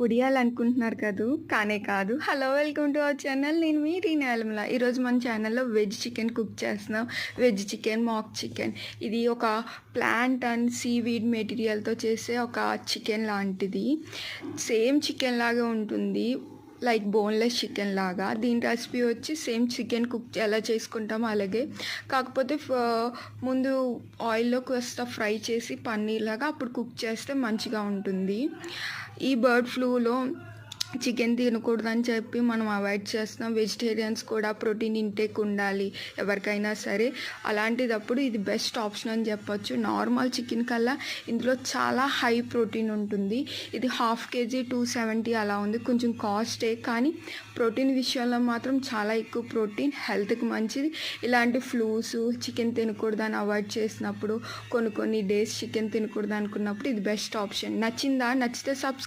ఒడియాలనుకుంటున్నారు కదూ! కానే కాదు. Hello! Welcome to our channel. నేను మీ రీనా యలమల. ఈరోజు మన ఛానల్‌లో వెజ్ చికెన్ కుక్ చేస్తున్నాం. వెజ్ చికెన్, మాక్ చికెన్. ఇది ఒక ప్లాంట్ అండ్ సీవీడ్ మెటీరియల్‌తో చేసే ఒక చికెన్ లాంటిది. సేమ్ చికెన్ లాగా ఉంటుంది. లైక్ బోన్‌లెస్ చికెన్ లాగా. దీని రెసిపీ వచ్చి సేమ్ చికెన్ కుక్ ఎలా చేసుకుంటామో అలాగే. కాకపోతే ముందు ఆయిల్‌లో కాస్త ఫ్రై చేసి పన్నీర్ లాగా అప్పుడు కుక్ చేస్తే మంచిగా ఉంటుంది. ఈ బర్డ్ ఫ్లూలో చికెన్ తినకూడదని చెప్పి మనం అవాయిడ్ చేస్తున్నాం. వెజిటేరియన్స్ కూడా ప్రోటీన్ ఇంటేక్ ఉండాలి ఎవరికైనా సరే. అలాంటిదప్పుడు ఇది బెస్ట్ ఆప్షన్ అని చెప్పొచ్చు. నార్మల్ చికెన్ కల్లా ఇందులో చాలా హై ప్రోటీన్ ఉంటుంది. ఇది 1/2 kg 270 అలా ఉంది. కొంచెం కాస్టే, కానీ ప్రోటీన్ విషయంలో మాత్రం చాలా ఎక్కువ ప్రోటీన్, హెల్త్కి మంచిది. ఇలాంటి ఫ్లూస్ చికెన్ తినకూడదని అవాయిడ్ చేసినప్పుడు, కొన్ని డేస్ చికెన్ తినకూడదు అనుకున్నప్పుడు ఇది బెస్ట్ ఆప్షన్. నచ్చిందా? నచ్చితే సబ్స్క్రైబ్